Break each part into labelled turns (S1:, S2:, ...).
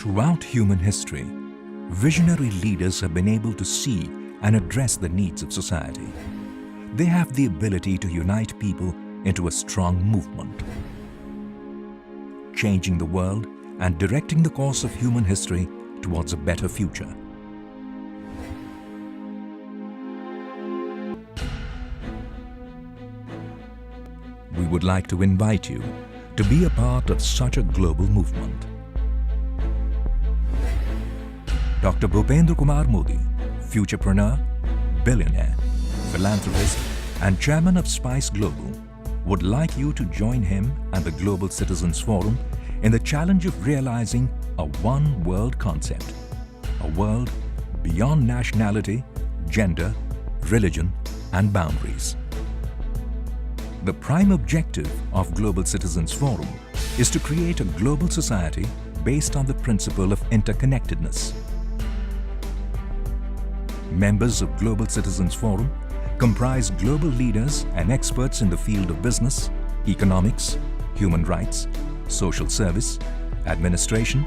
S1: Throughout human history, visionary leaders have been able to see and address the needs of society. They have the ability to unite people into a strong movement, changing the world and directing the course of human history towards a better future. We would like to invite you to be a part of such a global movement. Dr. Bhupendra Kumar Modi, futurepreneur, billionaire, philanthropist and chairman of Spice Global, would like you to join him and the Global Citizens Forum in the challenge of realizing a one world concept, a world beyond nationality, gender, religion and boundaries. The prime objective of Global Citizens Forum is to create a global society based on the principle of interconnectedness. Members of Global Citizens Forum comprise global leaders and experts in the field of business, economics, human rights, social service, administration,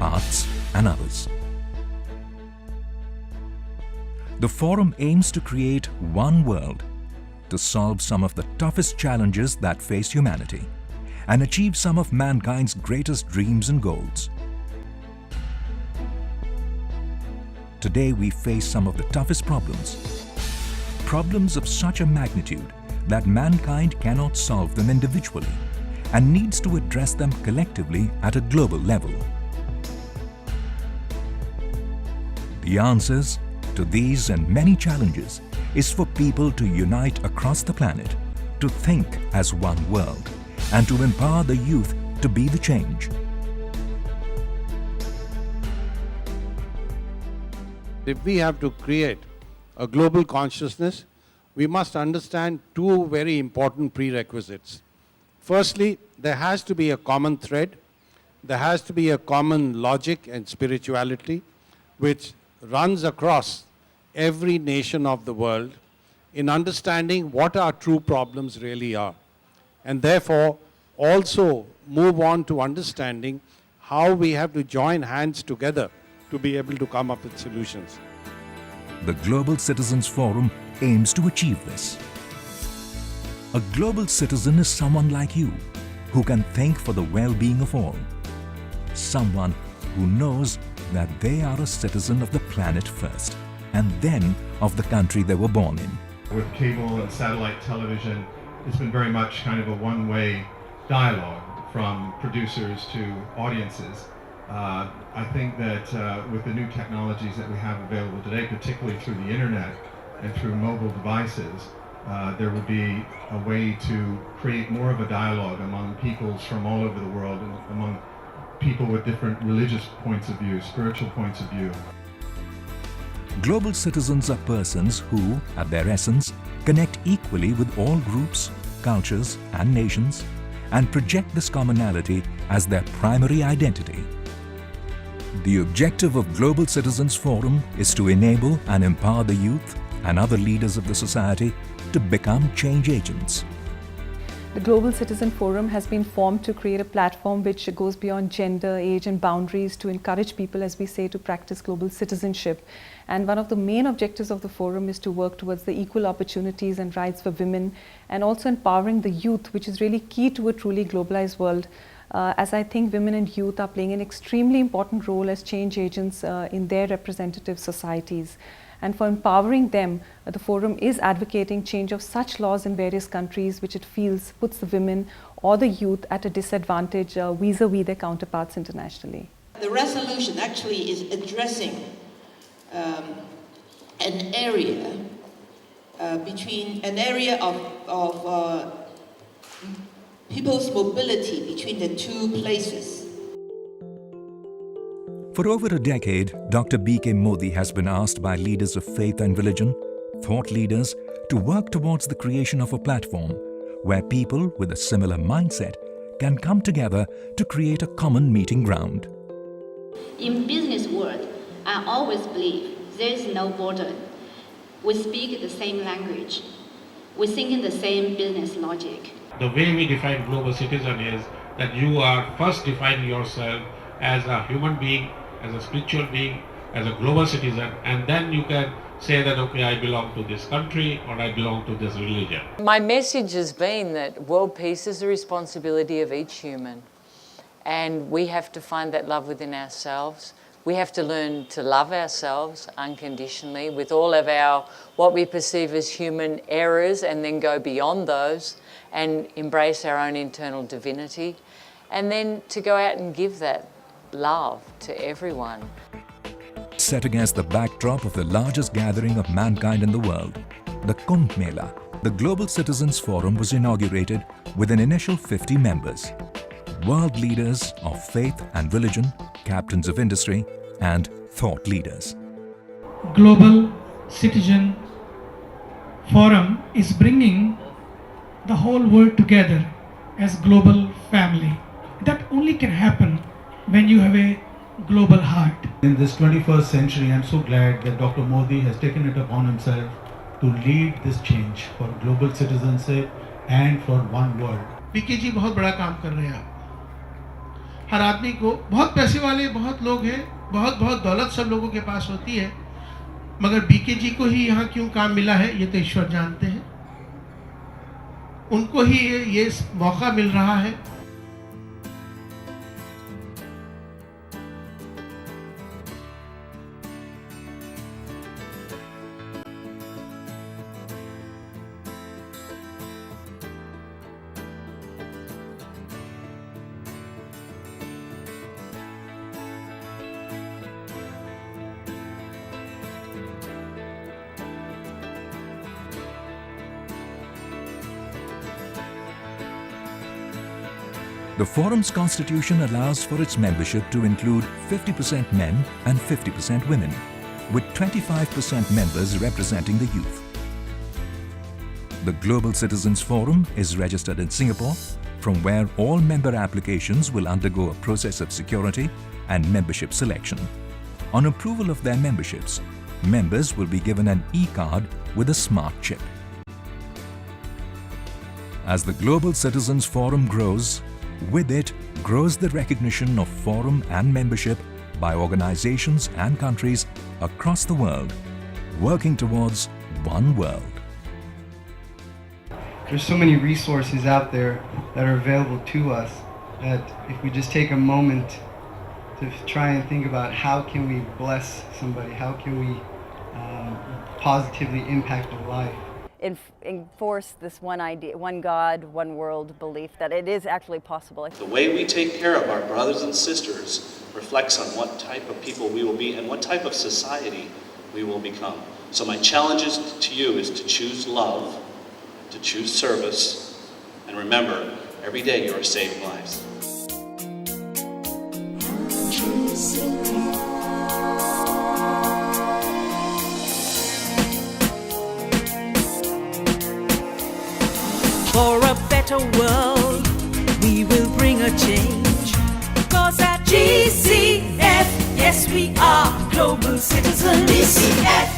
S1: arts, and others. The forum aims to create one world to solve some of the toughest challenges that face humanity and achieve some of mankind's greatest dreams and goals. Today we face some of the toughest problems of such a magnitude that mankind cannot solve them individually and needs to address them collectively at a global level. The answers to these and many challenges is for people to unite across the planet, to think as one world, and to empower the youth to be the change.
S2: If we have to create a global consciousness, we must understand two very important prerequisites. Firstly, there has to be a common thread. There has to be a common logic and spirituality which runs across every nation of the world in understanding what our true problems really are. And therefore, also move on to understanding how we have to join hands together to be able to come up with solutions.
S1: The Global Citizens Forum aims to achieve this. A global citizen is someone like you, who can think for the well-being of all. Someone who knows that they are a citizen of the planet first, and then of the country they were born in.
S3: With cable and satellite television, it's been very much kind of a one-way dialogue from producers to audiences. I think that with the new technologies that we have available today, particularly through the internet and through mobile devices, there would be a way to create more of a dialogue among peoples from all over the world and among people with different religious points of view, spiritual points of view.
S1: Global citizens are persons who, at their essence, connect equally with all groups, cultures and nations and project this commonality as their primary identity. The objective of Global Citizens Forum is to enable and empower the youth and other leaders of the society to become change agents.
S4: The Global Citizen Forum has been formed to create a platform which goes beyond gender, age and boundaries to encourage people, as we say, to practice global citizenship. And one of the main objectives of the forum is to work towards the equal opportunities and rights for women, and also empowering the youth, which is really key to a truly globalized world. As I think women and youth are playing an extremely important role as change agents in their representative societies. And for empowering them, the forum is advocating change of such laws in various countries which it feels puts the women or the youth at a disadvantage vis-a-vis their counterparts internationally.
S5: The resolution actually is addressing an area of people's mobility between the two places.
S1: For over a decade, Dr. B.K. Modi has been asked by leaders of faith and religion, thought leaders, to work towards the creation of a platform where people with a similar mindset can come together to create a common meeting ground.
S6: In business world, I always believe there is no border. We speak the same language. We think in the same business logic.
S7: The way we define global citizen is that you are first defining yourself as a human being as a spiritual being, as a global citizen, and then you can say that, okay, I belong to this country or I belong to this religion.
S8: My message has been that world peace is the responsibility of each human, and we have to find that love within ourselves. We have to learn to love ourselves unconditionally with all of our, what we perceive as human errors, and then go beyond those and embrace our own internal divinity, and then to go out and give that love to everyone.
S1: Set against the backdrop of the largest gathering of mankind in the world, the Kumbh Mela, the Global Citizens Forum was inaugurated with an initial 50 members. World leaders of faith and religion, captains of industry, and thought leaders.
S9: Global Citizen Forum is bringing the whole world together as global family. That only can happen when you have a global heart.
S10: In this 21st century, I'm so glad that Dr. Modi has taken it upon himself to lead this change for global citizenship and for one world.
S9: पीके जी बहुत बड़ा काम कर रहे हैं। हर आदमी को, बहुत पैसे वाले बहुत लोग हैं, बहुत दौलत सब लोगों के पास होती है, मगर बीके जी को ही यहाँ क्यों काम मिला है ये तो ईश्वर जानते हैं। उनको ही ये मौका मिल रहा है।
S1: The forum's constitution allows for its membership to include 50% men and 50% women, with 25% members representing the youth. The Global Citizens Forum is registered in Singapore, from where all member applications will undergo a process of security and membership selection. On approval of their memberships, members will be given an e-card with a smart chip. As the Global Citizens Forum grows, with it grows the recognition of forum and membership by organizations and countries across the world, working towards one world.
S11: There's so many resources out there that are available to us that if we just take a moment to try and think about how can we bless somebody, how can we positively impact their life.
S12: Enforce this one idea, one God, one world belief that it is actually possible.
S13: The way we take care of our brothers and sisters reflects on what type of people we will be and what type of society we will become. So my challenge to you is to choose love, to choose service, and remember, every day you are saving lives.
S14: For a better world, we will bring a change. 'Cause at GCF, yes we are global citizens. GCF.